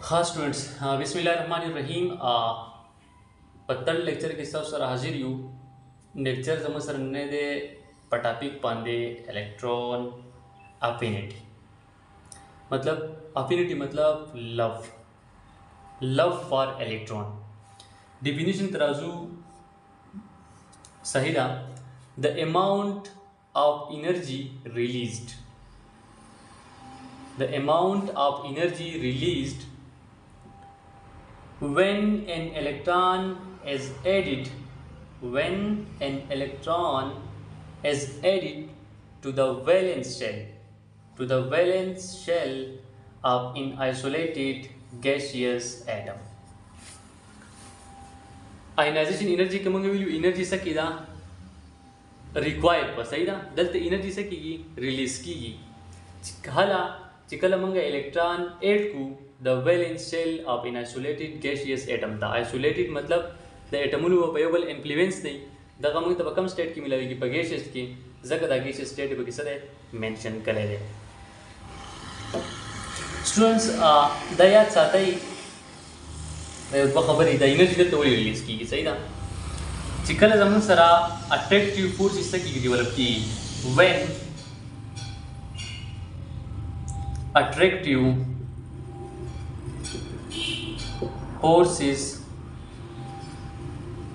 हाँ स्टूडेंट्स, बिस्मिल्लाहिर्रहमानिर्रहीम। पत्तल लेक्चर के साथ सर हाजिर यू लेक्चर जमा सर ने दे पटापिक पांदे इलेक्ट्रॉन अफिनिटी मतलब love love for electron. Definition तराजू सहिला the amount of energy released the amount of energy released when an electron is added when an electron is added to the valence shell of an isolated gaseous atom. Ionization energy come value energy सकीदा required बस सही ना दलते energy सकीगी release कीगी हाला चिकल मंगा electron add to the valence shell of an isolated gaseous atom था। आइसोलेटेड मतलब द एटमनु अवेलेबल इन्फ्लुएंस नहीं दगा मंग तब कम स्टेट की मिलाएगी पर गैसियस की जगह दा गैसियस स्टेट बकी सदे मेंशन करे दे। स्टूडेंट्स दयात साथई खबर है द एनर्जी तो रिलीज की सही ना चिकल जमन सरा अट्रैक्टिव फोर्स इससे की डेवलप की when attractive forces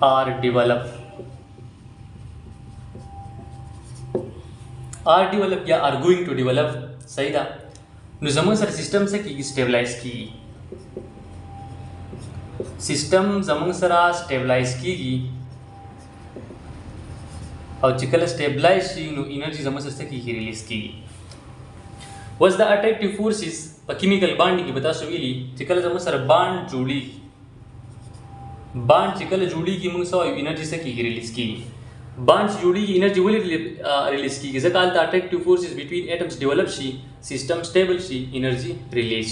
are developed या are going to develop सही था नुजमन सर सिस्टम से की स्टेबलाइज की सिस्टम जमन सरा स्टेबलाइज की और चिकल स्टेबलाइज नु एनर्जी जमन से की रिलीज की was the attractive forces पर केमिकल बॉन्ड की बता सवीली चिकल जम सर बॉन्ड चिकल जोड़ी की मुंग सो एनर्जी से की रिलीज की बॉन्ड जोड़ी की एनर्जी वली रिलीज की जैसे काल the attractive forces between atoms develop she system stable she energy release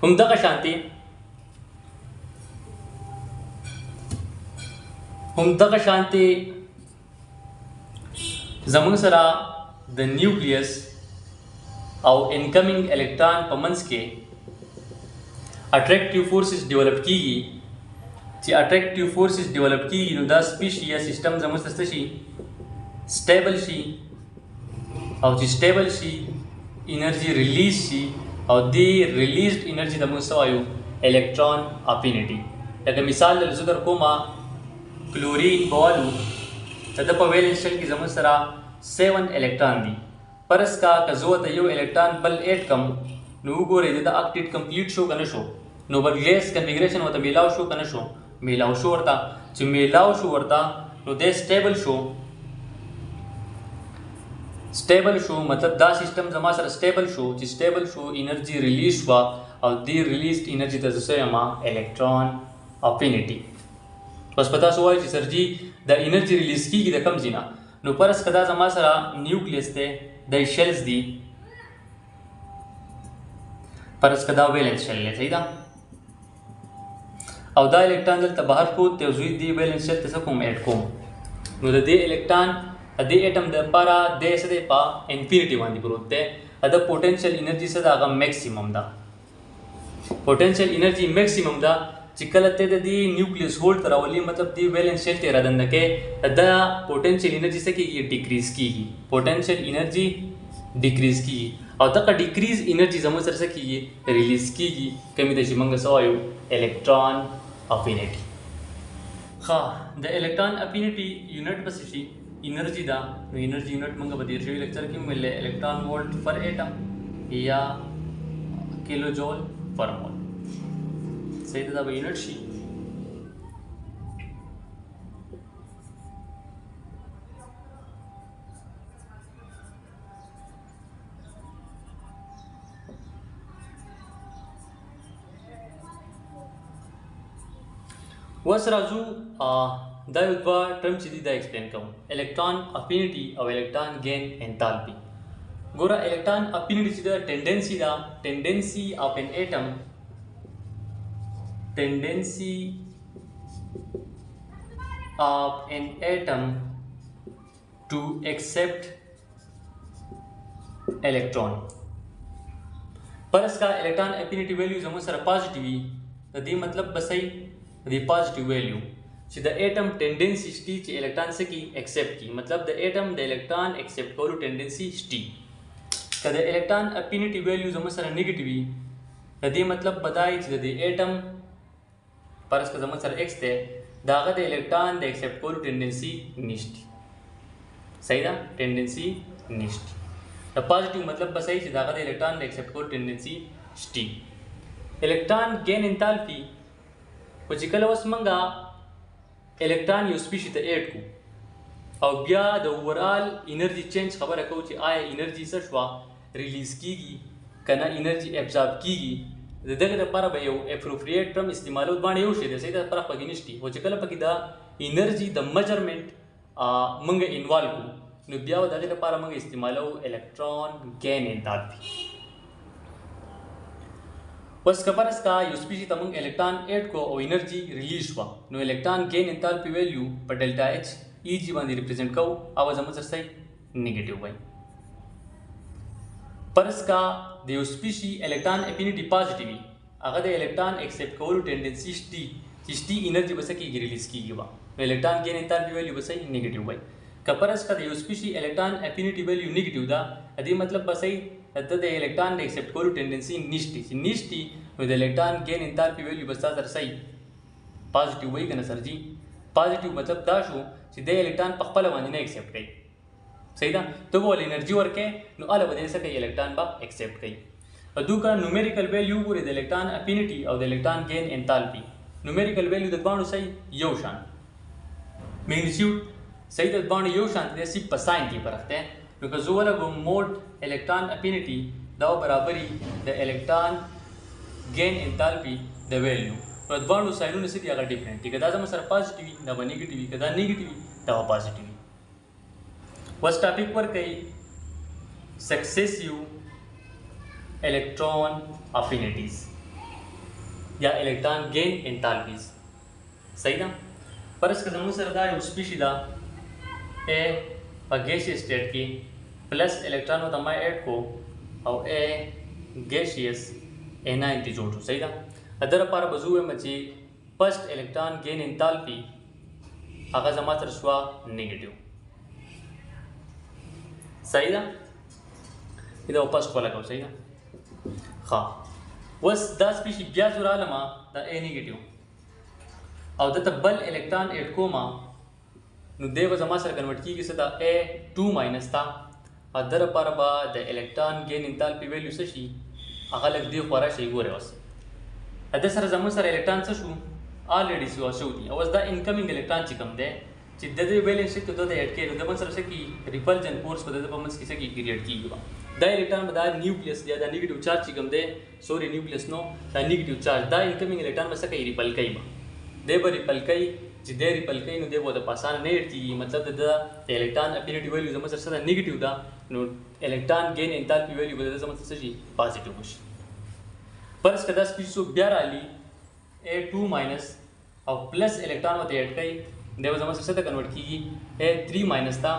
हम द शांति जमन सरा द न्यूक्लियस और इनकमिंग इलेक्ट्रॉन पमन्स के अट्रैक्टिव फोर्सेस डेवलप की अट्रैक्टिव फोर्सेस डेवलप की द स्पीशी या सिस्टम जमस्त शी स्टेबल शी और stable she energy release she और दी रिलीज्ड एनर्जी दमुसवायु इलेक्ट्रॉन अफिनिटी लगे मिसाल जुदर कोमा क्लोरीन बॉलू तदप वैलेंस शेल की जमसरा 7 इलेक्ट्रॉन दी परस का कजोत यो इलेक्ट्रॉन बल 8 कम नु गोरे द ऑक्टेट कंप्लीट शो कने शो नो बल गैस कॉन्फ़िगरेशन होता मिलाव शो कने शो मिलाव शो वर्ता जो मिलाव शो वर्ता नो दे स्टेबल शो मतलब दा सिस्टम जमा sir stable show energy release हुआ और दी रिलीज्ड एनर्जी त जसे हमा इलेक्ट्रॉन अफिनिटी बस पता सो है सर जी द एनर्जी रिलीज की द कम जिना नो परस कदा जमा सरा न्यूक्लियस ते द शेल्स दी परस कदा वैलेंस शेल ले सही दा और दा इलेक्ट्रॉन दल बाहर को तेजुई दी वैलेंस शेल ते सकुम एट को नो द इलेक्ट्रॉन अदे एटम द पारा दे सदे पा इंफिनिटी वांदी बरोते अद पोटेंशियल एनर्जी सदा गा मैक्सिमम दा पोटेंशियल एनर्जी मैक्सिमम दा चिकलते दी न्यूक्लियस होल्ड करावली मतलब दी वैलेंस शेल तेरा दंड के द पोटेंशियल एनर्जी से की डिक्रीज की पोटेंशियल एनर्जी डिक्रीज की और तक डिक्रीज एनर्जी जमो सर से की रिलीज की कमी दशी मंग सवायु इलेक्ट्रॉन अफिनिटी हाँ द इलेक्ट्रॉन अफिनिटी यूनिट बस शी एनर्जी दा एनर्जी यूनिट मंग बदीर शो लेक्चर की मिले इलेक्ट्रॉन वोल्ट पर एटम या किलो जूल पर मोल सही था यूनिट शी वस राजू दा टर्म चीज़ी दा एक्सप्लेन करूँ इलेक्ट्रॉन अफिनिटी और इलेक्ट्रॉन गेन एंथैल्पी गोरा electron affinity cheese tendency of an atom tendency of an atom to accept electron فرض کا الکترون افینیټي ویلیو زموږ سره پازیټیو وي د دې مطلب به صحیح د پازیټیو ویلیو چې د اټم ټینډنسي شتي چې الکترون څه کی ایکسپټ کی مطلب د اټم د الکترون ایکسپټ کولو ټینډنسي شتي که د الکترون افینیټي ویلیو زموږ سره نیگیټیو وي د دې مطلب بدای چې د اټم فرض که زموږ سره ایکس دی داغه د الکترون د ایکسپټ کولو ټینډنسي نشته صحیح ده ټینډنسي نشته د پازیټیو مطلب به صحیح چې داغه د الکترون د ایکسپټ کولو ټینډنسي شتي الکترون گین انتالپي خو چې کله اوس موږ الکترون یو سپیشي ته ایډ کو او بیا د اوورال انرژي چینج خبره کوو چې آیا انرژي څه شوه ریلیز کیږي که نه انرژي ابزارب کیږي د دغه لپاره به یو اپروپریټ ټرم استعمالول باندې یو شی دی صحیح ده فرق پکې نشته خو چې کله پکې دا انرژي د میجرمنټ موږ انوالو کړو نو بیا د دغه لپاره موږ استعمالو الکترون گین انتالپي اوس که فرض کا یو سپیشي ته موږ الکترون ایډ کو او انرژي ریلیز شوه نو الکترون گین انتالپي ویلیو په ډلټا ایچ ای جی باندې ریپرزینټ کوو او زموږ سره صحیح نیگیټیو وایي فرض کا د یو سپیشي الکترون افینیټي پازیټیو وي هغه د الکترون ایکسپټ کولو ټینډنسي شتي چې شتي انرژي به څه کېږي ریلیز کېږي به نو الکترون گین انتالپي ویلیو به صحیح نیگیټیو وایي که فرض کا د یو سپیشي الکترون افینیټي ویلیو نیگیټیو ده د دې مطلب به صحیح د الکترون د ایکسپټ کولو ټینډنسي نشته چې نشته نو د الکترون گین انتالپي ویلیو به ستا سره صحیح پازیټیو وایي که نه سر جي پازیټیو مطلب دا شو چې د الکترون په خپله باندې نه ایکسپټ کوي صحیح ده ته به ول انرژي ورکې نو هله به دې څه کوي الکترون به ایکسپټ کوي دوکه نومیریکل ویلیو ګورې د الکترون افینیټي او د الکترون گین انتالپي نومیریکل ویلیو د دواړو صحیح یو شان میګنیټیوډ صحیح د دواړو یو شان دی صرف په ساین کې فرق دی نو که زه ولګوم موډ الکترون افینیټي دا برابري د الکترون گین انتالپي د ویلیو نو دواړو ساینونه څه دي هغه ډیفرنټ دي که دا زموږ سره پازیټیو وي دا به نیګیټیو وي که دا نیګیټیو وي دا به پازیټیو وي اوس ټاپک ورکوي سکسیسیو electron affinities یا electron gain enthalpies صحیح ده فرض که زموږ سره دا یو سپیشي ده A په ګیشیس سټیټ کې پلس الکترون ورته ما ایډ کو او A ګیشیس A90 جوړ شو صحیح ده د دې لپاره به زه ووایم چې فرسټ الکترون گین انتالپي هغه زما سره شوه نیګیټیو صحیح ده دا واپس ولګوو صحیح ده ښه اوس دا سپیشي بیا زه رالمه دا A نیګیټیو او دته بل الکترون ایډ کومه نو دی به زما سره کنورټ کېږي څه ده A2 ماینس ته او د لپاره به د الکترون گین انتالپي ویلیو څه شي هغه لږ دی خورا شي ګورې اوس د سره زموږ سره الکترون څه شو الریډي شو دي او اوس دا انکمینګ الکترون چې کوم دی چې د دې ویلنس شي ته د ایډ کې نو د بل سره څه کی ریپلجن فورس په د په منځ کې څه کی کریټ کیږي دا الکترون به دا نیوکلیس دی دا نیگیټیو چارج چې کوم دی سوري نیوکلیس نو دا نیگیټیو چارج دا انکمینګ الکترون به څه کوي ریپل کوي دی به ریپل کوي چې دی ریپل کوي نو دی به د پاسانه نه ایډ کیږي مطلب د الکترون افینیټي ویلیو زموږ سره څه نیگیټیو ده نو الکترون گین انتالپي ویلیو به د زموږ سره شي پازیټیو شي فرض کړه دا سپیشو بیا رالي A2 ماینس او پلس الکترون ورته ایډ کوي دی به زموږ سره څه ته کنورټ کیږي A3 ماینس ته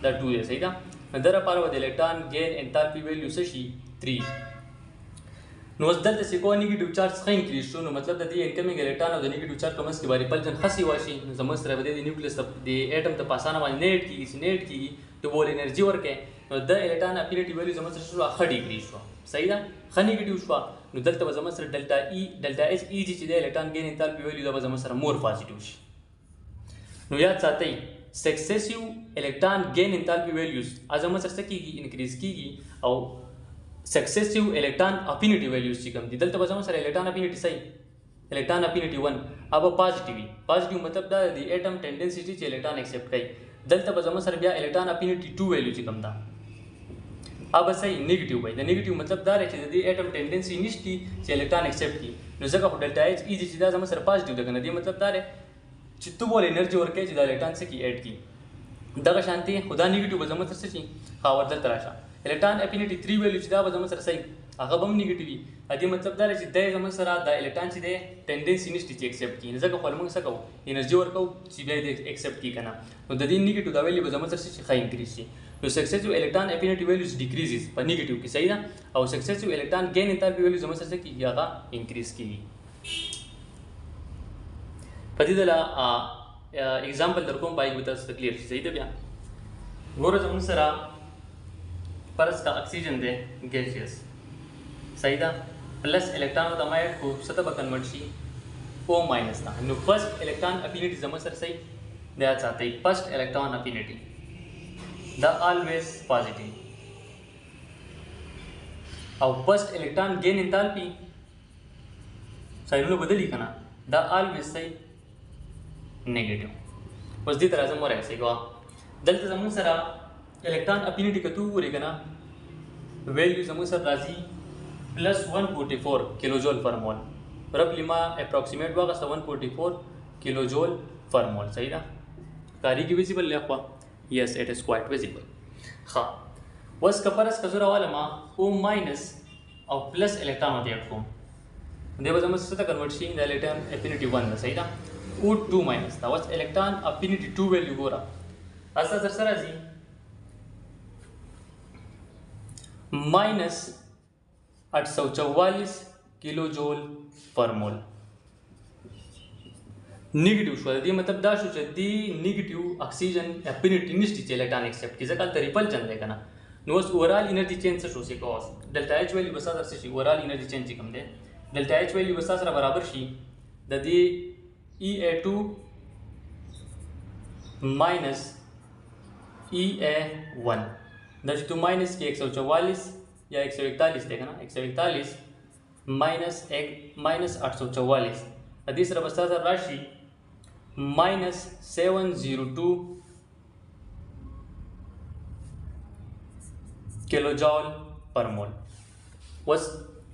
دا 2 دی صحیح ده د لپاره د الکترون گین انتالپي ویلیو څه شي 3 نو اوس دلته چې کوم نیگیټیو چارج څخه انکریز شو نو مطلب د دې انکمینګ الکترون او د نیگیټیو چارج په منځ کې به ریپلجن خاصي واشي نو زموږ سره به د نیوکلیس د اټم ته پاسانه باندې نیټ کیږي چې نیټ کیږي ته بول انرژي ورکې نو د الکترون افینیټي ویلیو زموږ سره شو اخ ډیګری شو صحیح ده خ نیگیټیو شو نو دلته به زموږ سره ډلټا ایچ ای جی چې د الکترون گین انتالپي ویلیو دا به زموږ سره مور پازیټیو شي نو یاد ساتئ سکسیسیو الکترون گین انتالپي ویلیوز زموږ سره څه کیږي انکریز کیږي او سکسیسیو الکترون افینیټي ویلیوز چې کوم دي دلته به زموږ سره الکترون افینیټي صحیح الکترون افینیټي 1 अब پازیټیو مطلب دا د اټم ټینډنسي چې الکترون ایکسپټ کوي دلته به زموږ سره بیا الکترون افینیټي 2 ویلیو چې کوم دا अब صحیح نیگیټیو وای د نیگیټیو مطلب دا دی چې د اټم ټینډنسي نشتی چې الکترون ایکسپټ کی نو ځکه په ډلټا ایچ ای چې دا زموږ سره پازیټیو ده کنه دی مطلب دا دی چې تو بول انرژي ورکې چې د الکترون څخه کی ایډ کی دغه شانتي خدا نیگیټیو به زموږ سره شي خاور دلته راشه الکترون افینیټي 3 ویلیو چې دا به زموږ سره صحیح هغه هم نیگیټیو وي ادي مطلب دا چې د زموږ سره د الکترون چې د ټینډنسي نشته چې ایکسپټ کی ځکه خو موږ څه کوو انرژي ورکو چې به د ایکسپټ کی کنه نو د دې نیگیټیو دا ویلیو به زموږ سره شي خای انکریز شي نو سکسیسیو الکترون افینټي ویلیوز ډیکریزز په نیگیټیو کې صحیح ده او سکسیسیو الکترون گین انتالپي ویلیوز هم سره کیږي هغه انکریز کیږي په دې ډول एग्जांपल در کوم پای وته کلیر شي صحیح ده بیا ګوره زموږ سره فرض کا اکسیجن ده ګیسیس صحیح ده प्लस इलेक्ट्रॉन होता है को सतह पर कन्वर्ट शी ओ माइनस था नो फर्स्ट इलेक्ट्रॉन अफिनिटी जमा सर सही दिया चाहते हैं first electron affinity the always positive और फर्स्ट इलेक्ट्रॉन गेन एंथैल्पी सही लो बदली करना द ऑलवेज सही नेगेटिव बस दी तरह से मोर ऐसे को दलते जमू सरा इलेक्ट्रॉन अफिनिटी का तू रेगना वैल्यू जमू सर राजी प्लस 144 किलोजोल पर मोल रबली मा अप्रॉक्सीमेट वागा 144 किलोजोल पर मोल सही ना कारी की विजिबल लिखवा yes it is quite visible हाँ वस कपरस कजरा वाला मा ओ माइनस और प्लस इलेक्ट्रॉन होते हैं को देव जम से convert she the electron affinity 1 सही ना ओ 2 माइनस था वस इलेक्ट्रॉन एफिनिटी 2 वैल्यू गोरा ऐसा जरसरा जी माइनस 844 किलो जोल पर मोल निगेटिव शो दी मतलब दा शो दी निगेटिव ऑक्सीजन एफिनिटी निश्चित इलेक्ट्रॉन एक्सेप्ट की जकाल रिपल चंद है ना नोस ओवरऑल एनर्जी चेंज से शो से कॉस डेल्टा एच वैल्यू बसा दर से ओवरऑल एनर्जी चेंज कम दे डेल्टा एच वैल्यू बसा सर बराबर शी दी EA2 माइनस EA1 दर्ज टू माइनस की 144 या 141 देखा ना 141 माइनस 844 तीसरा बस्ता था राशि माइनस 702 किलो जॉल पर मोल वस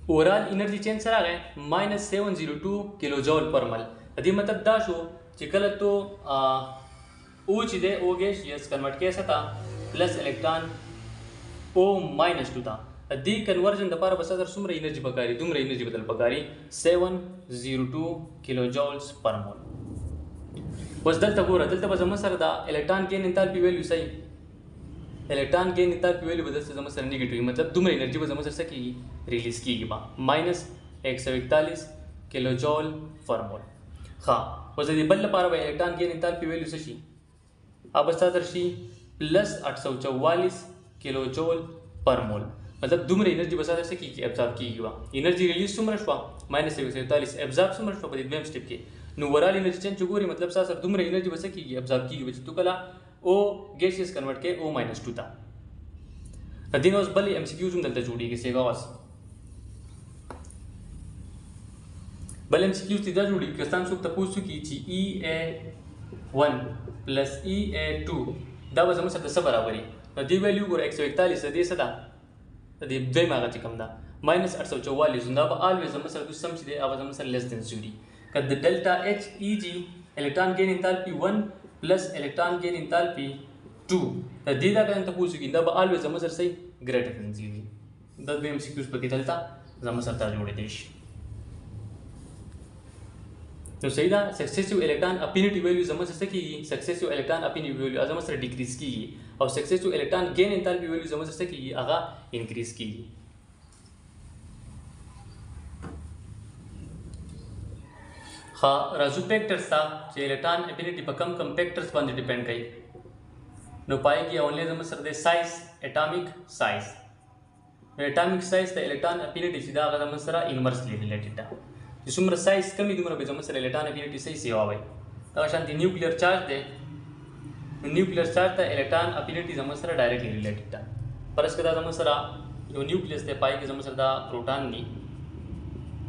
ओवरऑल एनर्जी चेंज सर आ गए माइनस 702 किलो जॉल पर मोल अदी मतलब दाशो चिकल तो ऊंच दे ओ गैसियस कन्वर्ट कैसा था प्लस इलेक्ट्रॉन ओ माइनस 2 था दी कन्वर्जन दपार बस अगर सुमर एनर्जी पकारी दुमर एनर्जी बदल पकारी 702 किलो जॉल्स पर मोल बस दलता गोरा दलता बस मसर दा इलेक्ट्रॉन गेन एंथैल्पी वैल्यू सही इलेक्ट्रॉन गेन एंथैल्पी वैल्यू बदल से मसर नेगेटिव मतलब दुमर एनर्जी बस मसर सकी रिलीज की बा माइनस 141 किलो जॉल पर मोल हाँ बस दी बल्ला पार इलेक्ट्रॉन गेन एंथैल्पी वैल्यू सही अब बस तरशी प्लस 844 किलो जॉल पर मोल मतलब दुमर एनर्जी बसा से की एब्जॉर्ब की हुआ एनर्जी रिलीज सुमर शवा माइनस 141 एब्जॉर्ब सुमर शवा बदी वेम स्टेप के नो ओवरऑल एनर्जी चेंज चुगोरी मतलब सा सर दुमर एनर्जी बसा की एब्जॉर्ब की हुई तो कला ओ गैसियस कन्वर्ट के ओ माइनस 2 था दिनोस बली एमसीक्यू जुम दलता जोड़ी के सेगावास बल एमसीक्यू सीधा जोड़ी कस्तान सुक तपूसु की ची EA1 प्लस EA2 दा बस हम सब बराबरी दी वैल्यू को 141 दे सदा दी दे मागा चिकम दा माइनस 844 दा ऑलवेज हम सब कुछ समझ दे आवाज हम सब लेस देन 0 कद delta H EG electron gain enthalpy 1 plus electron gain enthalpy 2 दी दा kan तपूसु की दा ऑलवेज हम सब सही ग्रेटर देन 0 दा बे एमसीक्यूज पर कितलता हम सब ता जोड़े देश तो सही था सक्सेसिव इलेक्ट्रॉन अफिनिटी वैल्यू जमा से की सक्सेसिव इलेक्ट्रॉन अफिनिटी वैल्यू जमा से डिक्रीज की और successive electron gain enthalpy value जमा से की आगा इंक्रीज की हाँ राजू फैक्टर्स था जो इलेक्ट्रॉन अफिनिटी पर कम फैक्टर्स पर डिपेंड कई नो पाएगी ओनली जमा से दे साइज एटॉमिक साइज द इलेक्ट्रॉन अफिनिटी सीधा आगा जमा से इनवर्सली रिलेटेड था जिसमें साइज कमी दुमर बेजमा से इलेक्ट्रॉन अफिनिटी सही सेवा भाई तो शांति न्यूक्लियर चार्ज दे न्यूक्लियर चार्ज था इलेक्ट्रॉन अफिनिटी जमा से डायरेक्टली रिलेटेड था पर इसके बाद जमा से जो न्यूक्लियस थे पाई के जमा से प्रोटॉन नी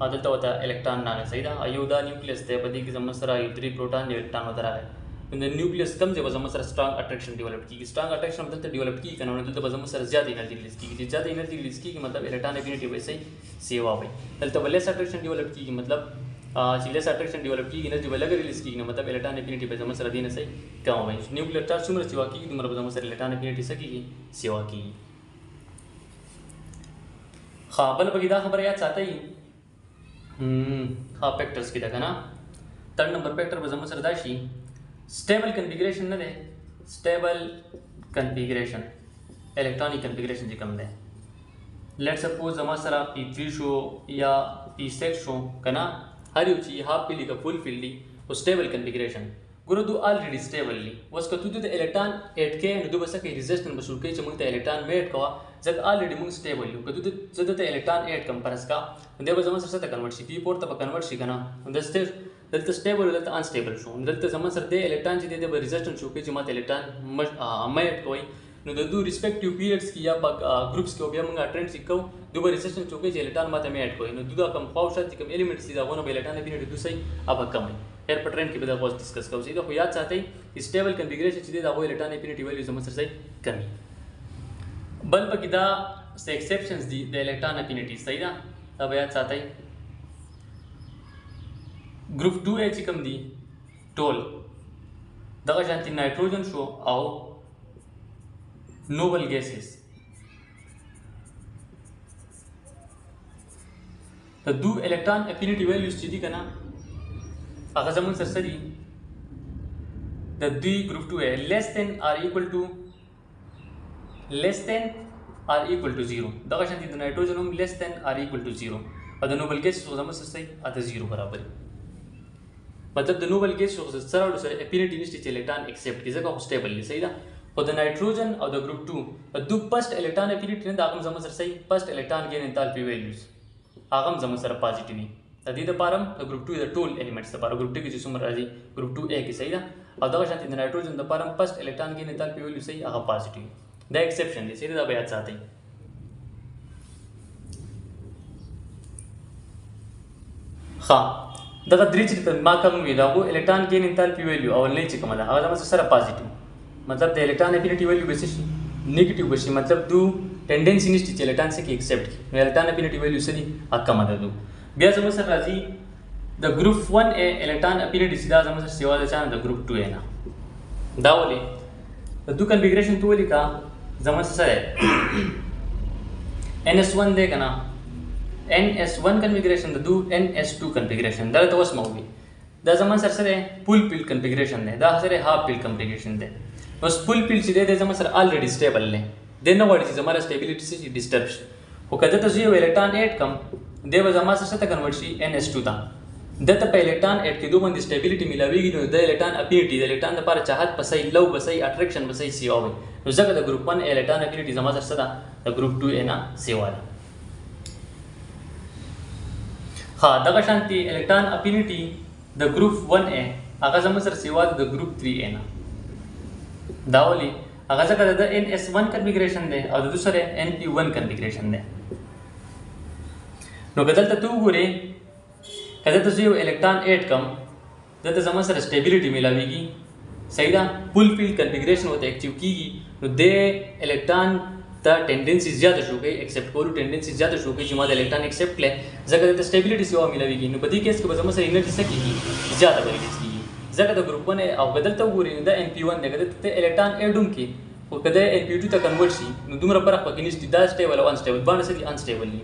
आदत होता इलेक्ट्रॉन ना सही था अयोधा न्यूक्लियस थे पति की जमा से 3 प्रोटॉन इलेक्ट्रॉन होता रहा है न्यूक्लियस कम जब जमा से स्ट्रांग अट्रैक्शन डेवलप की स्ट्रांग अट्रैक्शन मतलब डेवलप की करना मतलब जमा से ज़्यादा एनर्जी रिलीज की ज़्यादा एनर्जी रिलीज की मतलब इलेक्ट्रॉन अफिनिटी वैसे ही सेवा भाई तो लेस अट्रैक्शन डेवलप की मतलब लेस अट्रैक्शन डेवलप की एनर्जी अलग रिलीज की मतलब इलेक्ट्रॉन अफिनिटी पे जमा से देने से कम भाई न्यूक्लियर चार्ज सुमर सेवा की मतलब जमा से इलेक्ट्रॉन अफिनिटी से की सेवा की हाँ बल बगीदा खबर याद चाहता ही हाँ फैक्टर्स की देखा ना 3 नंबर फैक्टर पर जमा से दाशी स्टेबल कन्फिगरेशन न दे स्टेबल कन्फिगरेशन इलेक्ट्रॉनिक कन्फिग्रेशन जी कम दे लेट सपोज जमा सरा P3 शो या P6 शो कना हर युची हाफ पिली का फुल फिल्ली और स्टेबल कन्फिग्रेशन गुरु दो ऑलरेडी स्टेबली वस का तू इलेक्ट्रॉन 8 के नु बस के रेजिस्टेंस बसुर के चमुत इलेक्ट्रॉन मेट का जब ऑलरेडी मुंग स्टेबल का तू जद इलेक्ट्रॉन 8 कम परस का देव जमा सर से कन्वर्ट सी P पोर्ट तब कन्वर्ट सी कना दस्ते दलत स्टेबल दलत अनस्टेबल शो दलत जमा सर दे इलेक्ट्रॉन जी दे रेजिस्टेंस शो के जमा इलेक्ट्रॉन मेट कोई नु दो रिस्पेक्टिव पीरियड्स की या ग्रुप्स के ओबिया मंगा ट्रेंड सिक्को दो रेजिस्टेंस शो के इलेक्ट्रॉन माते मेट कोई नु दो कम पाउशा जी कम एलिमेंट्स दी वन इलेक्ट्रॉन एफिनिटी दूसरी अब कम है हेयर पर ट्रेंड की बदा बहुत डिस्कस करो सीधा को याद चाहते ही स्टेबल कन्फिगरेशन चीज़ दावो इलेक्ट्रॉन एफिनिटी वैल्यू समझ सही कमी बल्ब किदा से एक्सेप्शंस दी द इलेक्ट्रॉन एफिनिटी सही ना अब याद चाहते ही ग्रुप 2H कम दी टोल दगा शांति नाइट्रोजन शो आओ नोबल गैसेस तो दो इलेक्ट्रॉन एफिनिटी वैल्यूज चीज़ का ना अगर जमन सरसरी द दी ग्रुप 2 है less than or equal to 0 दगा शांति द nitrogen less than or equal to 0 और द नोबल गैस जमन सरसरी आधा 0 बराबर मतलब द नोबल गैस सराउंड सर एफिनिटी निश्चित इलेक्ट्रॉन एक्सेप्ट की जगह स्टेबल सही ना और द नाइट्रोजन और द ग्रुप 2 और दो फर्स्ट इलेक्ट्रॉन एफिनिटी ने दागम जमन सरसरी first electron gain enthalpy values आगम जमन सर पॉजिटिव तदी द पारम द ग्रुप 2 द टोल एलिमेंट्स द पार ग्रुप 2 की जिसम राजी ग्रुप 2A की सही ना और दवा शांति द नाइट्रोजन द पारम फर्स्ट इलेक्ट्रॉन की एंथैल्पी वैल्यू सही आगा पॉजिटिव द एक्सेप्शन सही द याद चाहते हैं हां दगा द्रिच माकम विदा वो इलेक्ट्रॉन की एंथैल्पी वैल्यू और नहीं चिकमला आगा जमा सर पॉजिटिव मतलब the electron affinity value basis negative बसी मतलब दो टेंडेंसी निश्चित इलेक्ट्रॉन से की एक्सेप्ट की इलेक्ट्रॉन एफिनिटी वैल्यू से अक्का मदद दो बिया जमा सर राजी the group 1A electron affinity सीधा जमा सर सेवा देचा द ग्रुप 2A ना दावले द दो कॉन्फ़िगरेशन तो लिखा जमा सर NS1 दे कना NS1 कॉन्फ़िगरेशन द दो NS2 कॉन्फ़िगरेशन द तो स्मोगी द जमा सर फुल पिल कॉन्फ़िगरेशन दे द सर हाफ पिल कॉन्फ़िगरेशन दे बस फुल पिल सीधे दे जमा सर ऑलरेडी स्टेबल ले देन व्हाट इज हमारा स्टेबिलिटी से डिस्टर्ब्स वो कहते तो जीरो इलेक्ट्रॉन 8 कम देव जमा से कन्वर्ट सी NS2 था दत पे इलेक्ट्रॉन 8 के दो मंदी स्टेबिलिटी मिलावेगी know the electron affinity the electron the पर चाहत पसई लव बसई अट्रैक्शन बसई सी होवे तो जगह द ग्रुप 1 इलेक्ट्रॉन एफिनिटी जमा से सदा द ग्रुप 2A ना सेवा हां दगा शांति इलेक्ट्रॉन एफिनिटी द ग्रुप 1A आगा जमा सर सेवा द ग्रुप 3A ना दावली आगा जगह द NS1 कॉन्फ़िगरेशन दे और दूसरे NP1 कॉन्फ़िगरेशन दे नो गदल तू गुरे कदल तो जो इलेक्ट्रॉन 8 कम दत जमा सर स्टेबिलिटी मिलावेगी सही ना फुल फील्ड कॉन्फ़िगरेशन होता है एक्टिव की नो दे इलेक्ट्रॉन द टेंडेंसी ज्यादा शो गई एक्सेप्ट कोलू टेंडेंसी ज्यादा शो गई जिमा इलेक्ट्रॉन एक्सेप्ट ले जगह द स्टेबिलिटी सेवा मिलावेगी नो बदी केस के जमा सर एनर्जी से की ज्यादा बड़ी की जगह द ग्रुप 1 और गदल तो गुरे द NP1 दे गदल ते इलेक्ट्रॉन 8 डूम की वो कदे NP2 तक कन्वर्ट सी नो दुमरा पर पकिनिस द स्टेबल अनस्टेबल बाण से अनस्टेबल ली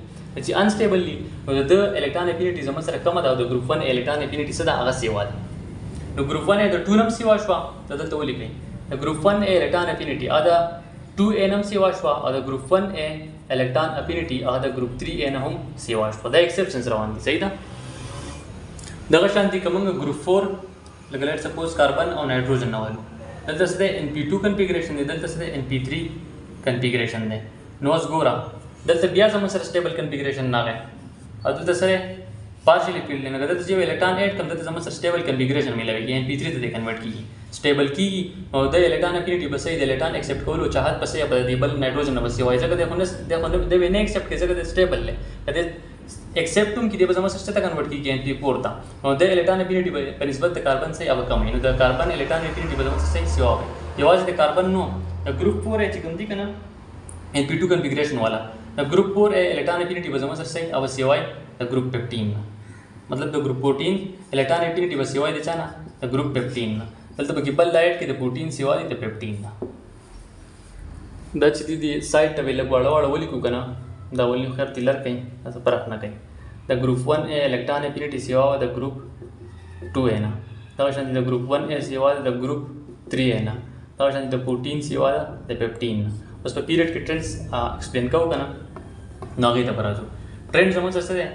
अनस्टेबली द इलेक्ट्रॉन एफिनिटी जमा sir come the group 1 electron affinity सदा आगा सेवा द ग्रुप 1 द 2 नम सेवा श्वा तद तो लिखे द ग्रुप 1 इलेक्ट्रॉन एफिनिटी आदा 2A नम सेवा श्वा और द ग्रुप 1A इलेक्ट्रॉन एफिनिटी आदा ग्रुप 3A न हम सेवा श्वा द एक्सेप्शंस रवान सही था दगा शांति कमंग ग्रुप 4 लेट सपोज कार्बन और नाइट्रोजन न वालो दल तसदे NP2 कॉन्फ़िगरेशन दे दल तसदे NP3 कॉन्फ़िगरेशन दे नोस गोरा दल तक बिया समझ सर स्टेबल कॉन्फ़िगरेशन ना है और दल तसरे पार्शियली फील्ड लेना दल जो इलेक्ट्रॉन 8 कम दल समझ सर स्टेबल कॉन्फ़िगरेशन मिलेगी NP3 ते कन्वर्ट की स्टेबल की और द इलेक्ट्रॉन एफिनिटी बसई द इलेक्ट्रॉन एक्सेप्ट कोलो चाहत पसे या देबल नाइट्रोजन बस वाई जगह देखो दे वे ने एक्सेप्ट के जगह स्टेबल ले कदे एक्सेप्ट तुम की देव जमा से कन्वर्ट की NP4 था और द इलेक्ट्रॉन एफिनिटी बनिस्बत द कार्बन से अब कम है द कार्बन इलेक्ट्रॉन एफिनिटी बदम से सही सेवा है ये was the carbon know the group 4 है चिकंदी कना NP2 कॉन्फ़िगरेशन वाला द ग्रुप 4 है इलेक्ट्रॉन एफिनिटी बदम से सही अब सेवा है द ग्रुप 15 मतलब द ग्रुप 14 इलेक्ट्रॉन एफिनिटी बस सेवा देचा ना द ग्रुप 15 तल तो गिबल डाइट के द 14 सेवा दी द 15 ना दच दी साइट अवेलेबल वाला वली को कना द वली खैर तिलर कहीं ऐसा फर्क ना कहीं the group 1A electron affinity सेवा द ग्रुप 2 है ना तब शांति द ग्रुप 1A सेवा द ग्रुप 3 है ना तब शांति द 14 सेवा द 15 बस په پیریډ کې ټرندز ایکسپلین کوو کنه نو هغه ته راځو ټرند زموږ څه ده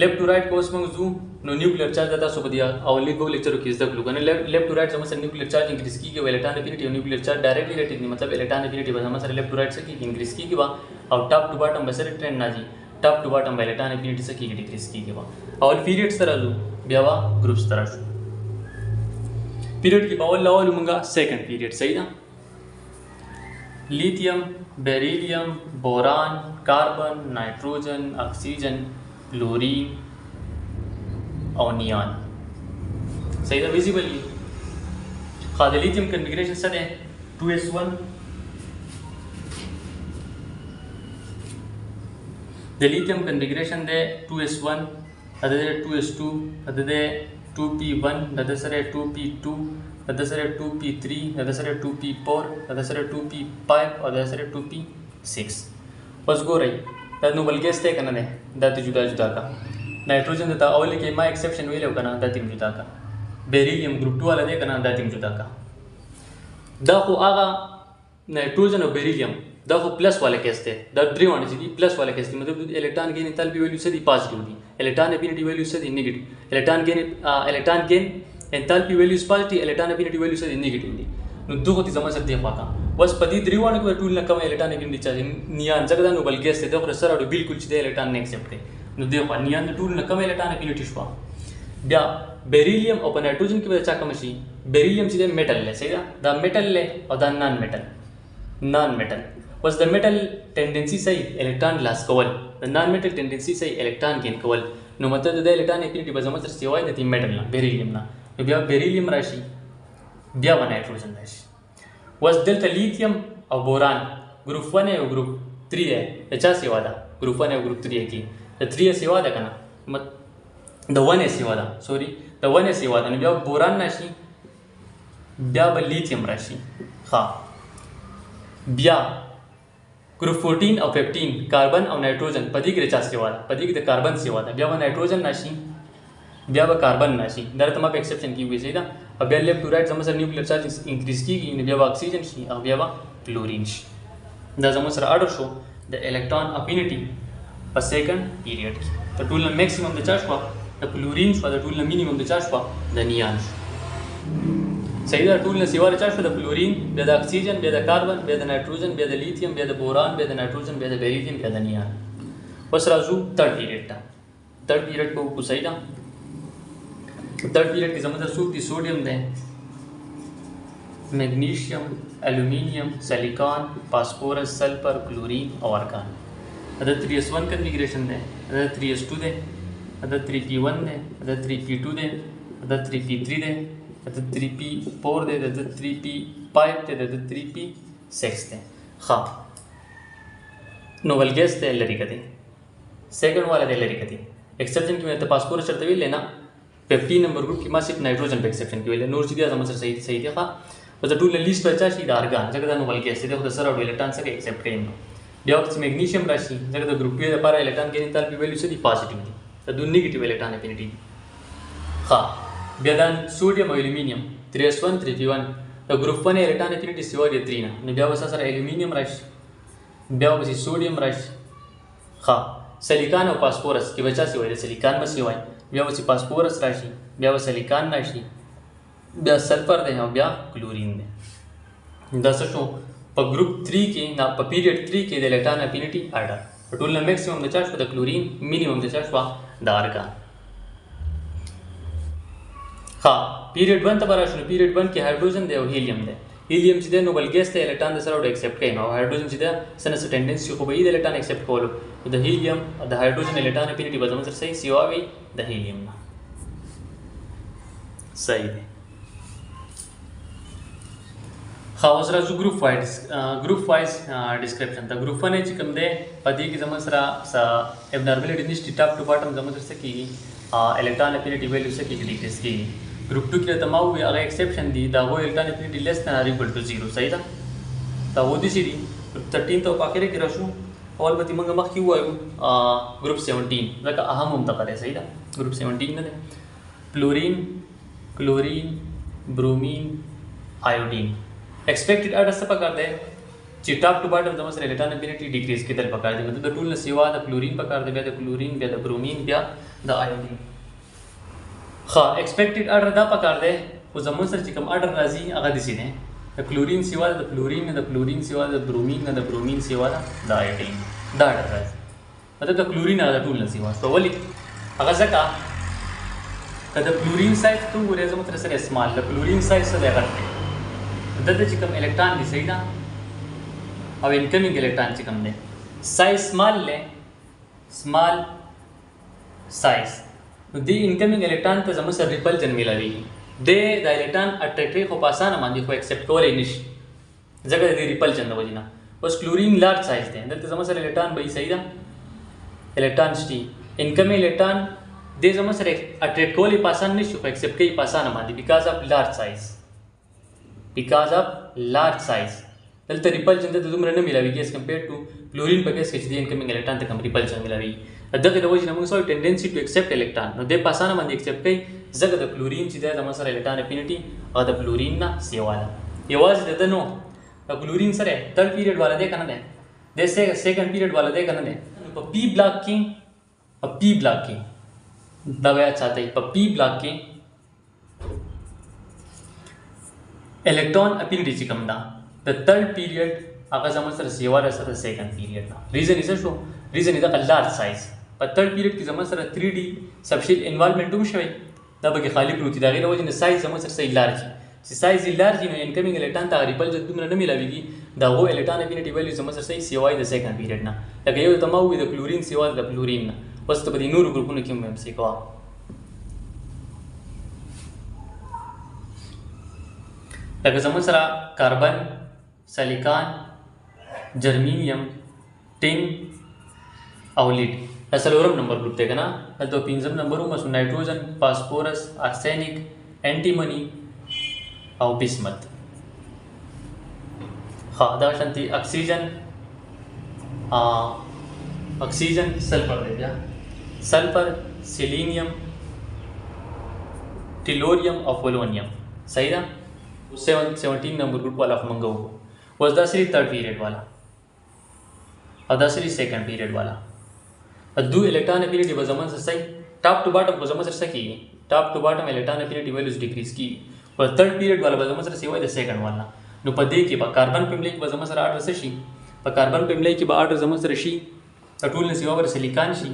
لیفت ټو رائټ کوس موږ زو نو نیوکلیئر چارج دتا سو بدیا اولي کو لیکچر کې زده کړو کنه لیفت ټو رائټ زموږ سره نیوکلیئر چارج انکریز کیږي الکترون افینټی او نیوکلیئر چارج ډایرکټلی ریلیټډ نه مطلب الکترون افینټی به زموږ سره لیفٹ ټو رائټ سره انکریز کیږي وا او ټاپ ټو باټم به سره ټرند نه جی ټاپ ټو باټم به الکترون افینټی سره کیږي ډیکریز کیږي وا اول پیریډ سره زو بیا وا گروپس سره شو پیریډ کې باول لاول موږ سیکنډ پیریډ صحیح ده lithium beryllium boron carbon nitrogen oxygen chlorine और नियॉन सही था विजिबली खाद लिथियम कन्फिगरेशन सद है 2s1 द लिथियम कन्फिगरेशन दे 2s1 अदे 2s2 अदे 2p1 अदे सरे 2p2 अदसरे 2p3 अदसरे 2p4 अदसरे 2p5 अदसरे 2p6 बस गो रही तनु बल्कि स्टे करना है दाती जुदा जुदा का नाइट्रोजन देता अवले के मा एक्सेप्शन वेले करना दाती जुदा का बेरिलियम ग्रुप 2 वाला दे करना दाती जुदा का दा को आगा नाइट्रोजन और बेरिलियम दा को प्लस वाले केस्ते दा ड्रीवन जी प्लस वाले केस्ते मतलब इलेक्ट्रॉन गेन एंथैल्पी वैल्यू से दी पॉजिटिव दी इलेक्ट्रॉन एफिनिटी वैल्यू से दी negative electron gain enthalpy values positive electron affinity value से नेगेटिव दी नु दो होती समझ सकते हैं पाका बस पदी द्रिवाण को टूल न कम इलेक्ट्रॉन एफिनिटी चार्ज नियान जगदा नु बल्कि से दो सर और बिल्कुल छिदे इलेक्ट्रॉन ने एक्सेप्ट करे नु देखो नियान टूल न कम इलेक्ट्रॉन एफिनिटी शवा ब्या बेरिलियम और नाइट्रोजन की वजह से कमशी बेरिलियम सीधे मेटल ले सही द मेटल ले और the non metal was the metal tendency सही इलेक्ट्रॉन लॉस कवल the non metal tendency सही इलेक्ट्रॉन गेन कवल नो मतलब द इलेक्ट्रॉन एफिनिटी बजमत सेवाय द मेटल ना बेरिलियम ना ब्या बेरिलियम राशि ब्या नाइट्रोजन राशि was delta lithium और बोरान ग्रुप 1 है और ग्रुप 3 है अच्छा सेवा दा ग्रुप 1 है और ग्रुप 3 है की द 3 है सेवा दा कना मत द 1 है सेवा दा सॉरी द 1 है सेवा दा ब्या बोरान राशि ब्या लिथियम राशि हां ब्या ग्रुप 14 और 15 कार्बन और नाइट्रोजन पदी के चास सेवा दा पदी के कार्बन सेवा दा ब्या नाइट्रोजन राशि ब्या कार्बन राशि दर तमाम एक्सेप्शन की हुई सही था अब ब्या लेफ्ट टू राइट समझ न्यूक्लियर चार्ज इंक्रीज की ब्या ऑक्सीजन शी और ब्या क्लोरीन शी द समझ ऑर्डर शो द इलेक्ट्रॉन अफिनिटी पर सेकंड पीरियड द टूल maximum the charge for the chlorine for द टूल मिनिमम द चार्ज फॉर द नियॉन सही था टूल सेवा चार्ज फॉर द क्लोरीन ब्या द ऑक्सीजन ब्या द कार्बन ब्या द नाइट्रोजन ब्या द लिथियम ब्या द बोरान ब्या द नाइट्रोजन ब्या द बेरिलियम ब्या द नियॉन बस राजू थर्ड पीरियड को सही था थर्ड पीरियड की समझ सूती सोडियम दें magnesium aluminium silicon phosphorus sulphur chlorine और आर्गन अदर 3s1 कन्फिगरेशन दें अदर 3s2 दें अदर 3p1 दें अदर 3p2 दें अदर 3p3 दें अदर 3p4 दें अदर 3p5 दें अदर 3p6 दें हाँ नोबल गैस दे लरी कदी सेकंड वाला दे लरी कदी एक्सेप्शन की में तो फास्फोरस चढ़ते हुए लेना 15 नंबर ग्रुप की सिर्फ नाइट्रोजन पे एक्सेप्शन की वजह नूर सीधा समझ सही सही था बस टू लिस्ट बचा सीधा आर्गन जगह नो बल्कि ऐसे देखो सर और इलेक्ट्रॉन से एक्सेप्ट करेंगे डिऑक्स मैग्नीशियम राशि जगह ग्रुप पे पर इलेक्ट्रॉन के एंथैल्पी वैल्यू से दी पॉजिटिव दी तो दो नेगेटिव इलेक्ट्रॉन एफिनिटी हां बेदान सोडियम और एल्यूमिनियम 3s1 3p1 तो ग्रुप 1 इलेक्ट्रॉन एफिनिटी सिवा दे 3 ना ने ब्या सर एल्यूमिनियम राशि ब्या बस सोडियम राशि हां सिलिकॉन और फास्फोरस की वजह से वजह सिलिकॉन में सिवाय ब्या फास्फोरस राशि ब्या सिलिकॉन राशि ब्या सल्फर दे ब्या क्लोरीन दे दसो पर ग्रुप 3 के ना पर पीरियड 3 के electron affinity order total maximum the charge for the chlorine minimum the charge for the argon हां पीरियड 1 तब राशि पीरियड 1 के हाइड्रोजन दे और हीलियम सीधे नोबल गैस थे इलेक्ट्रॉन द सर एक्सेप्ट करें और हाइड्रोजन सीधे सनस टेंडेंसी को भाई इलेक्ट्रॉन एक्सेप्ट कर लो द हीलियम द हाइड्रोजन इलेक्ट्रॉन एफिनिटी बदल सर सही सिवा भी द हीलियम ना सही है हाँ उसरा जो ग्रुप वाइज डिस्क्रिप्शन था ग्रुप 1 है चिकम दे पदी की समझ रहा सा एबनॉर्मलिटी निश्चित टॉप टू बॉटम समझ से की इलेक्ट्रॉन एफिनिटी वैल्यू से की डिक्रीज की ग्रुप 2 के तमाम हुए अगर एक्सेप्शन दी दा वो इलेक्ट्रॉन एफिनिटी लेस देन और इक्वल टू 0 सही था ता वो दी सीधी ग्रुप 13 तो पाके के रशु और बती मंग मख की हुआ ग्रुप 17 लका अहम हम तक सही था ग्रुप 17 ने chlorine bromine iodine expected order सब कर दे چې ټاپ ټو باټم زموږ سره الکترون افینټي ډیکریز کېدل پکار دي مطلب د ټول نه سیوا د کلورین پکار دی بیا د کلورین بیا د برومین بیا د آیودین ښه ایکسپیکټډ اډر دا پکار دی خو زموږ سره چې کوم اډر راځي هغه داسې دی د کلورین سیوا د کلورین نه د کلورین سیوا د برومین نه د برومین سیوا د آیودین دا اډر راځي مطلب د کلورین هغه د ټول نه سیوا نو ولې هغه ځکه که د کلورین سایز ته وګورئ زموږ سره اسمال د کلورین سایز څه دی غټ دی دلته چې کوم الکترون دی صحیح ده او انکمینګ الکترون چې کوم دی سایز سمال دی سمال سایز نو دی انکمینګ الکترون ته زموږ سره ریپلجن ملاویږي د الکترون اټریکټوي خو په اسانه باندې خو ایکسپټ کولی نشي ځکه د ریپلجن د وجې نه اوس کلورین لارج سایز دی دلته زموږ سره الکترون به صحیح ده الکترون شته انکمینګ الکترون د زموږ سره اټریکټ کولی په اسانه نشي خو ایکسپټ کوي په اسانه باندې بیکاز اف لارج سایز دلته ریپلجن ته دومره نه ملاویږي as compared to کلورین په کیس کې چې د انکمینګ الکترون ته کوم ریپلجن ملاویږي دغه د وجې نه موږ سره ټینډنسي ټو ایکسپټ الکترون نو د په اسانه باندې ایکسپټ کوي ځکه د کلورین چې د زموږ سره الکترون افینټي او د کلورین نه سیوا ده یوازې د نو د کلورین سره تھرډ پیریډ والا دی کنه ده د سیکنډ پیریډ والا دی کنه ده په پی بلاک کې دا بیا چاته په پی بلاک کې الکترون افینټي چې کوم ده د تھرډ پیریډ هغه زموږ سره سیوا ده سره سیکنډ پیریډ نه ریزن یې څه شو ریزن یې د لارج سایز په تھرډ پیریډ کې زموږ سره 3D سبشیل انوالومنت هم شوی دا به خالی پروت دی دا غیر وجه نه سایز زموږ سره صحیح لارج چې سایز یې لارج نو انکمینګ الکترون ته ریپلجن دومره نه ملاویږي دا هو الکترون افینټي ویلیو زموږ سره صحیح سیوا د سیکنډ پیریډ نه لکه یو ته ما وې د کلورین سیوا د کلورین نه بس ته په دې نورو ګروپونو کې هم څه کوه لکه زموږ سره کاربن سلیکان جرمینیم ټین او لیډ دا څلورم نمبر ګروپ دی که نه دلته پنځم نمبر هم نایټروجن فاسفورس ارسینک انټیمني او بسمت ها دا شانتي اکسیجن سلفر دی بیا سلفر سیلینیم ټیلوریم او پولونیم صحیح ده 17 نمبر ګروپ والا خو موږ وکړو اوس دا سری تھرډ پیریډ والا او دا سری سیکنډ پیریډ والا دو الکترون افینټي به زموږ سره صحیح ټاپ ټو باټم به زموږ سره څه کېږي ټاپ ټو باټم الکترون افینټي ویلیوز ډیکریز کېږي په تھرډ پیریډ والا به زموږ سره سیوا د سیکنډ والا نو په دې کې به کاربن پیملې کې به زموږ سره اډر څه شي په کاربن پیملې کې به اډر زموږ سره شي د ټول نه سیوا به سلیکان شي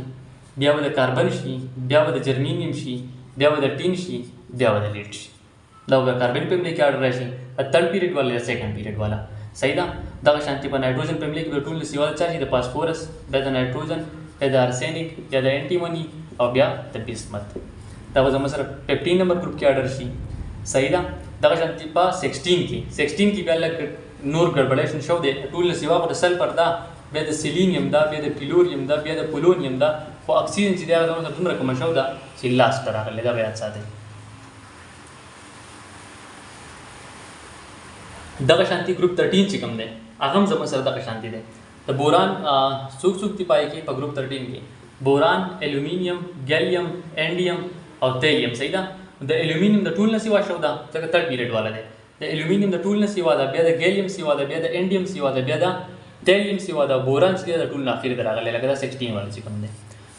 بیا به د کاربن شي بیا به د جرمینیم شي بیا به د ټین شي بیا به د لیډ شي دا به کاربن پیملې کې اډر راشي تھرډ پیریډ والا یا سیکنډ پیریډ والا صحیح ده دغه شانتي په نایټروجن پیملې کې به ټول نه سیوا چا شي د فاسفورس بیا د نایټروجن بیا د ارسینک بیا د انټیمني او بیا د بسمت دا به زموږ سره 15 نمبر ګروپ کې اډر شي صحیح ده دغه شانتي په 16 کې بیا لږ نور ګډوډیشن شو دی ټول نه سیوا خو د سلفر ده بیا د سیلینیم ده بیا د ټیلوریم ده بیا د پولونیم ده خو اکسیجن چې دی هغه زموږ سره دومره کومه شو ده چې لاس ته راغلی دا به یاد ساتئ دغه شانتي ګروپ 13 چې کوم دی هغه هم زموږ سره دغه شانتي دی د بوران څوک دی پای کې په ګروپ 13 کې بوران الومینیم ګیلیم انډیم او تیلیم صحیح ده د الومینیم د ټول نه سیوا شو ده ځکه تھرډ پیریډ والا دی د الومینیم د ټول نه سیوا ده بیا د ګیلیم سیوا ده بیا د انډیم سیوا ده بیا د تیلیم سیوا ده بوران چې د ټول نه اخر راغلی لکه دا 16 والا چې کوم دی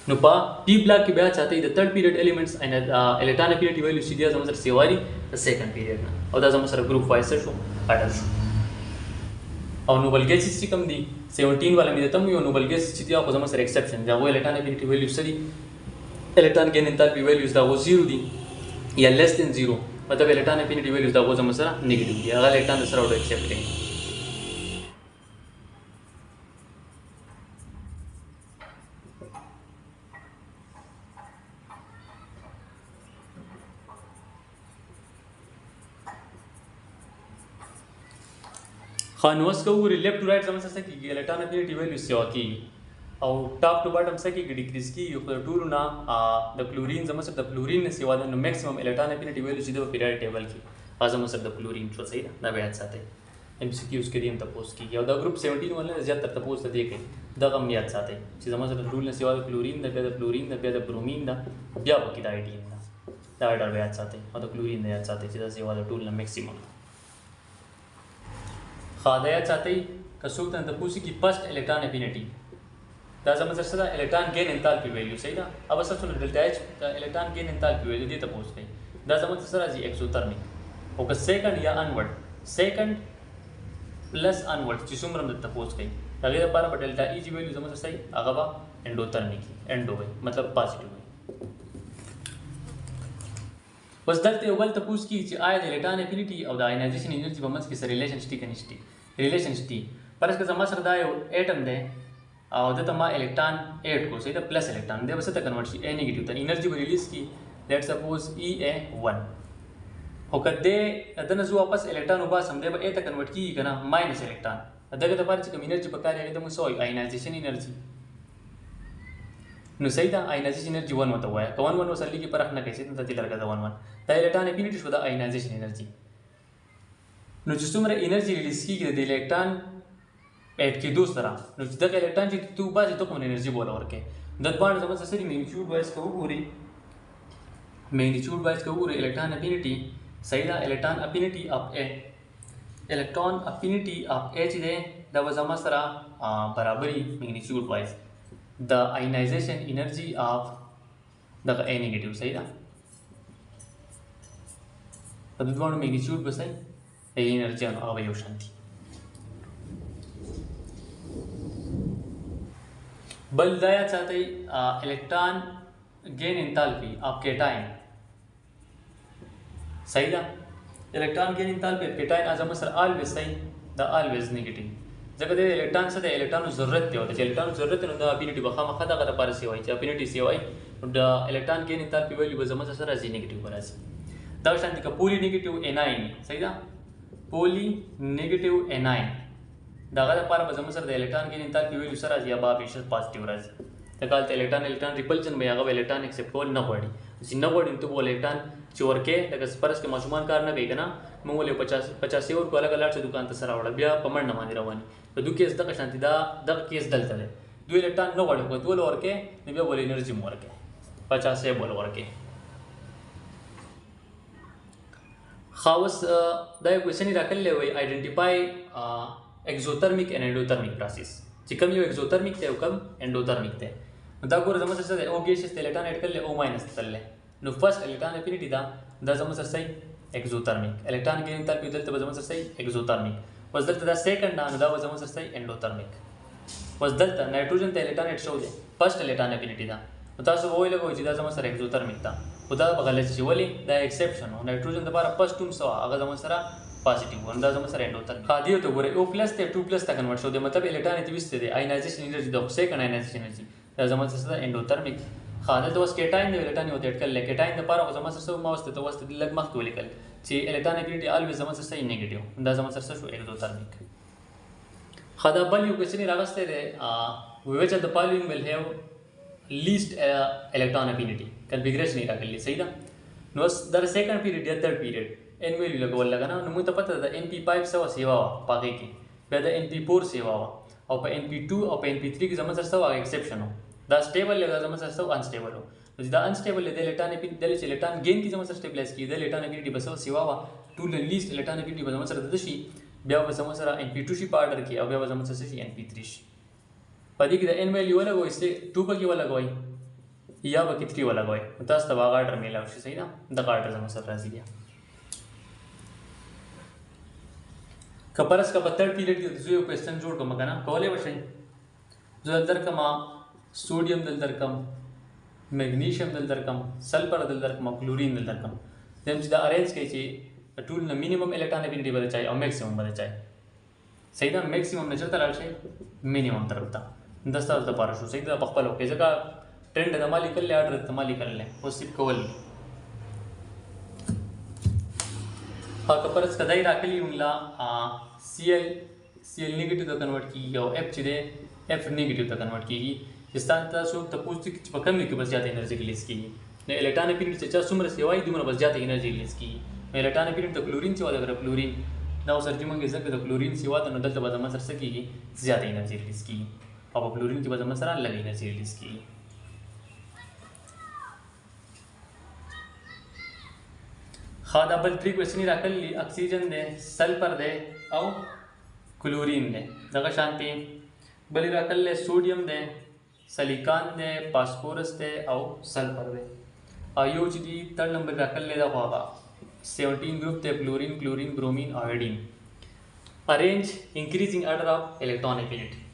نو په پی بلاک کې بیا چاته د تھرډ پیریډ ایلیمنټس ان الکترون افینټي ویلیو چې دی زموږ سره سیواري د سیکنډ پیریډ نه او دا زموږ سره ګروپ وایز شو اډر شو او نوبل ګیسز چې کوم دي 17 والا مې ته یو نوبل ګیس چې دی خو زموږ سره ایکسپشن دا وایي الکترون افینټي ویلیو سړي الکترون ګین انتالپي ویلیوز دا و 0 دي یا لیس دین 0 مطلب الکترون افینټي ویلیوز دا و زموږ سره نیگیټیو دي هغه الکترون سره وډ ایکسپټ کوي خانوس کو وګوري لیفت ټو رائټ زموږ سره کېږي الکترون افینټي ویلیو سیوا کېږي او ټاپ ټو باټم څه کېږي ډیکریز کېږي خو د ټولو نه د کلورین زموږ سره د کلورین نه سیوا ده نو میکسیمم الکترون افینټي ویلیو چې د پیریډ ټیبل کې هغه زموږ سره د کلورین شو صحیح ده دا به یاد ساتئ ایم سی کیوز کې دې هم تپوس کېږي او دا ګروپ 17 والا زیاتره تپوس ته دی کوي دغه هم یاد ساتئ چې زموږ سره د ټول نه سیوا د کلورین ده بیا د کلورین ده بیا د برومین ده بیا پکې د آیډین ده دا ډېر یاد ساتئ او د کلورین نه یاد ساتئ چې دا سیوا د ټول نه میکسیمم خاده یاد ساتئ कसूक तन तपूसी की फर्स्ट इलेक्ट्रॉन एफिनिटी दा जमा सर इलेक्ट्रॉन गेन एंथैल्पी वैल्यू सही ना अब असल सुन delta H electron gain enthalpy value दी तपूस गई दा जमा सर जी एक्सोथर्मिक ओके सेकंड या अनवर्ड सेकंड प्लस अनवर्ड जिसुमरम द तपूस गई अगर पारा पर डेल्टा ई जी वैल्यू जमा सही अगवा एंडोथर्मिक एंडो है मतलब पॉजिटिव है बस दलते अव्वल तपूस की आयत इलेक्ट्रॉन एफिनिटी और द आयनाइजेशन एनर्जी बमस की रिलेशनशिप कनिष्टी रिलेशनशिप पर इसका जमा सरदा एटम दे और द तमा इलेक्ट्रॉन 8 को सही द प्लस इलेक्ट्रॉन दे बस त कन्वर्ट शी ए नेगेटिव त एनर्जी को रिलीज की लेट सपोज ई ए 1 होकर दे अदन जो वापस इलेक्ट्रॉन उबा समदे ब ए त कन्वर्ट की कना माइनस इलेक्ट्रॉन अदग त पर कम एनर्जी पकार है एकदम सो आयनाइजेशन एनर्जी नु सही था आयनाइजेशन एनर्जी 1 होता हुआ है तो 1 वसली की परख ना कैसे तो तिलर का 1 द इलेक्ट्रॉन एफिनिटी शुदा आयनाइजेशन एनर्जी नु जिसमें एनर्जी रिलीज की दे इलेक्ट्रॉन एट की दूसरा नु द इलेक्ट्रॉन जी तू बाज तो कौन एनर्जी बोला और के दत बार समझ सरी मैग्नीट्यूड वाइज का पूरी मैग्नीट्यूड वाइज का पूरी इलेक्ट्रॉन एफिनिटी सही था electron affinity of A electron affinity of H दे द वजमा सरा बराबरी magnitude wise the ionization energy of the A negative सही ना तब दोनों मैग्नीट्यूड बस है ये एनर्जी अवयव शांति बल दया चाहते electron gain enthalpy of cation सही ना electron gain enthalpy of cation आज हम सर ऑलवेज सही द ऑलवेज नेगेटिव जगह दे इलेक्ट्रॉन से इलेक्ट्रॉन जरूरत है होता इलेक्ट्रॉन जरूरत है ना एफिनिटी बखा मखा दा पार से होई एफिनिटी से होई the electron gain enthalpy value बजमा सर जी नेगेटिव बरास दा शांति का पोली नेगेटिव एनाइन सही दा पोली नेगेटिव एनाइन दा गा पार बजमा सर द इलेक्ट्रॉन गेन एंथैल्पी वैल्यू सर जी बा बेशस पॉजिटिव राज दा काल इलेक्ट्रॉन इलेक्ट्रॉन रिपल्शन में आगा इलेक्ट्रॉन एक्सेप्ट को न बॉडी जिन बॉडी तो वो इलेक्ट्रॉन चोर के लगा परस के मासूमान कार न गई ना मंगोले 50 और को अलग अलग से दुकान तसरा वड़ा बिया पमड़ न मानी रवानी तो दु case the Shanti the case दल तले दु इलेक्ट्रॉन न बॉडी को तो और के निबे बोले एनर्जी मोर के 50 से बोल और के खावस द क्वेश्चन रखल ले हुई identify exothermic and endothermic process चिकम यो एक्सोथर्मिक थे कम एंडोथर्मिक थे दा को समझ से ओ गैसेस इलेक्ट्रॉन ऐड कर ले ओ माइनस तले नो फर्स्ट इलेक्ट्रॉन एफिनिटी दा समझ सही एक्सोथर्मिक इलेक्ट्रॉन गेन एंथैल्पी दलते बजमा सही एक्सोथर्मिक वजदलत दा सेकंड दा बजमा सही एंडोथर्मिक वजदलत नाइट्रोजन ते इलेक्ट्रॉन ऐड शो दे फर्स्ट इलेक्ट्रॉन एफिनिटी दा उता सो वो लगो जिदा जमा सर एक्सोथर्मिक दा उदा बगल से वली दा एक्सेप्शन हो नाइट्रोजन द बारा फर्स्ट टूम सो अगर जमा सर पॉजिटिव वन दा जमा सर एंडोथर्मिक खादियो तो बोरे O+ ते 2+ ता कन्वर्ट शो दे मतलब इलेक्ट्रॉन इतविस दे आयनाइजेशन एनर्जी द सेकंड आयनाइजेशन एनर्जी दा जमा सर एंडोथर्मिक खादल तो केटाइन दे इलेक्ट्रॉन होते अटकल ले केटाइन द पारा जमा सर मावस्ते तो वस्ते लग मख तो लिकल ची इलेक्ट्रॉन एफिनिटी ऑलवेज जमा सर नेगेटिव दा जमा सर शो एक्सोथर्मिक खादा बल यू क्वेश्चन रागस्ते दे which of the following will have least electron affinity configuration ira कर ली सही ना नो दर सेकंड पीरियड या थर्ड पीरियड एन वैल्यू लगा ना मुझे तो पता था NP5 से सेवा पाके की बेदा NP4 सेवा और पे NP2 और पे NP3 की समझ सकता है एक्सेप्शन हो द स्टेबल लगा समझ सकता है अनस्टेबल हो तो जिदा अनस्टेबल ले इलेक्ट्रॉन एफिनिटी दे इलेक्ट्रॉन गेन की समझ स्टेबलाइज की दे इलेक्ट्रॉन एफिनिटी बस सेवा टू लीस्ट इलेक्ट्रॉन एफिनिटी बस समझ सकता दशी ब्या बस समझ सकता NP2 शी पार्टर की अब ब्या बस समझ सकता NP3 पदी की एन वैल्यू वाला गो इससे 2 पर की वाला गोई या बकी 3 वाला गोई तस तब आर्डर मिला उसी सही ना द कार्डर समझ सकता है दिया कपरस का 3rd पीरियड की जो क्वेश्चन जोड़ को मकाना कोले वशे जो अंदर कमा सोडियम दलदर कम मैग्नीशियम दलदर कम सल्फर दलदर कम क्लोरीन दलदर कम जब सीधा अरेंज कई टूल न मिनिमम इलेक्ट्रॉन एफिनिटी बदल चाहिए और मैक्सिमम बदल चाहिए सही ना मैक्सिमम नजर तलाल चाहिए मिनिमम तरफ था 10 तरफ पारा शो सही था पक्का लोग जगह ट्रेंड दमाली कर ले आर्डर दमाली कर ले वो सिर्फ कवल हाँ कपरस कदाई राखली उंगला Cl नेगेटिव तक कन्वर्ट की और F चिदे F नेगेटिव तक कन्वर्ट की जिस तरह सो तपूज पकम के बस जाते एनर्जी रिलीज की ने इलेक्ट्रॉन एफिनिटी से सुमर सेवाई दुमर बस जाते एनर्जी रिलीज की ने इलेक्ट्रॉन एफिनिटी तो क्लोरीन से वाला क्लोरीन ना सर जी मंगे सके तो क्लोरीन सेवा तो नदल तब जमा सर की ज्यादा एनर्जी रिलीज की और क्लोरीन की वजह सर अलग एनर्जी रिलीज की खादा बल 3 क्वेश्चन ही रखल ली ऑक्सीजन दे सल्फर दे और क्लोरीन दे दगा शांति बली राकल ले सोडियम दे सिलिकॉन दे फास्फोरस दे और सल्फर दे आयो जी 3 नंबर राकल ले दा होगा 17 ग्रुप दे fluorine chlorine bromine iodine arrange increasing order of electron affinity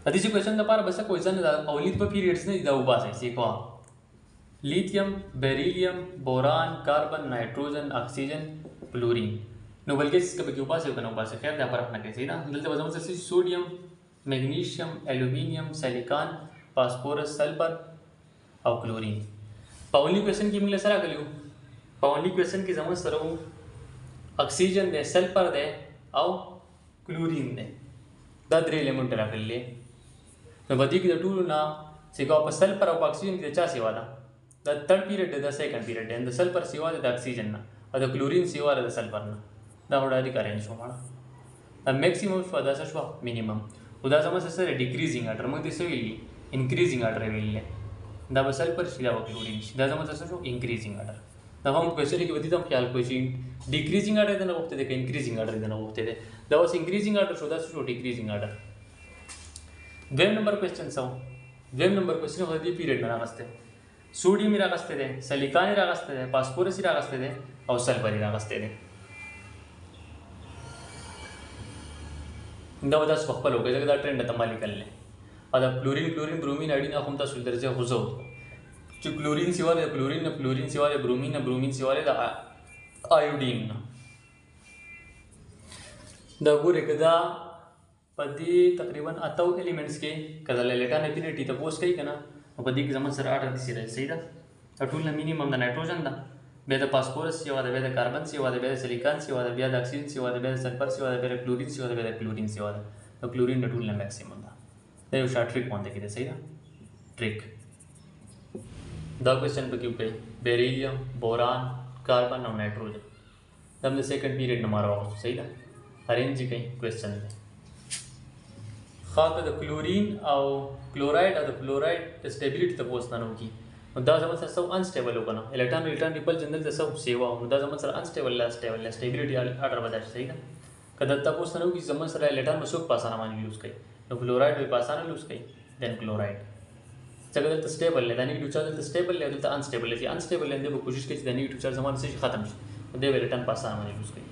अतिशय क्वेश्चन पार बस क्वेश्चन अवलित पीरियड्स ने इदा उबा से सीखवा lithium beryllium boron carbon nitrogen oxygen fluorine noble के इसका बकी उपास है कना उपास है खैर पर रखना कैसे ना जल्दी बताऊं जैसे sodium magnesium aluminium silicon phosphorus sulphur और क्लोरीन पावली क्वेश्चन की मिले सरा कलियो पावली क्वेश्चन की समझ सरो ऑक्सीजन दे सल्फर दे और क्लोरीन दे दादरे एलिमेंट रख ले तो बदी की टूल ना सिका पर सल्फर और ऑक्सीजन की चा सेवा दा the third period the second period and the sulfur siwa the oxygen na or the chlorine siwa the sulfur na da hodari arrange ho the maximum for the sashwa minimum uda samas sir decreasing order mag this will increasing order will the sulfur siwa chlorine da samas sashwa increasing order da hum question ki badi tam ख्याल question decreasing order idana ಹೋಗ್ತಿದೆ increasing order idana ಹೋಗ್ತಿದೆ that was increasing order so that's decreasing order द्वैम number question so द्वैम number question होती पीरियड में रागस्ते सोडियम इरागस्ते सिलिकॉन इरागस्ते फास्फोरस इरागस्ते और सल्फर इरागस्ते इंदा बदा स्वप्पल हो गए जगह ट्रेंड तमाली कर ले अदा फ्लोरीन क्लोरीन ब्रोमीन आयोडीन अखुमता सुलदर से हुजो जो क्लोरीन सिवा दे फ्लोरीन सिवा दे ब्रोमीन सिवा दे आयोडीन दा गुरे कदा पदी तकरीबन अतौ एलिमेंट्स के कदा लेटा एफिनिटी तो पोस्ट कई कना पदी की जमन सर 8 दिसी रहे सही दा अटूल ना मिनिमम दा नाइट्रोजन दा बेद फास्फोरस सिवा दे बेद कार्बन सिवा दे बेद सिलिकॉन सिवा दे बेद ऑक्सीजन सिवा दे बेद सल्फर सिवा दे बेद क्लोरीन सिवा दे बेद क्लोरीन सिवा दे तो क्लोरीन अटूल ना मैक्सिमम दा दे उस ट्रिक वन देखिए सही दा ट्रिक द क्वेश्चन पे क्यों पे बेरिलियम बोरान कार्बन और नाइट्रोजन तब सेकंड पीरियड नंबर आओ सही दा अरेंज कई क्वेश्चन में खाक द क्लोरीन और क्लोराइड और द फ्लोराइड स्टेबिलिटी तक पोस्तना होगी दा समझ सर सब अनस्टेबल होगा ना इलेक्ट्रॉन रिपल जनरल से सब सेवा हो दा समझ सर अनस्टेबल है स्टेबिलिटी ऑर्डर बता सही ना कदत्ता पोस्तना होगी समझ सर इलेक्ट्रॉन में सुख पासाना मान यूज कई तो फ्लोराइड भी पासाना यूज कई देन क्लोराइड जगह तो स्टेबल है नेगेटिव चार्ज तो स्टेबल है तो अनस्टेबल है देखो कोशिश की नेगेटिव चार्ज हमारे से खत्म दे इलेक्ट्रॉन पासाना मान यूज कई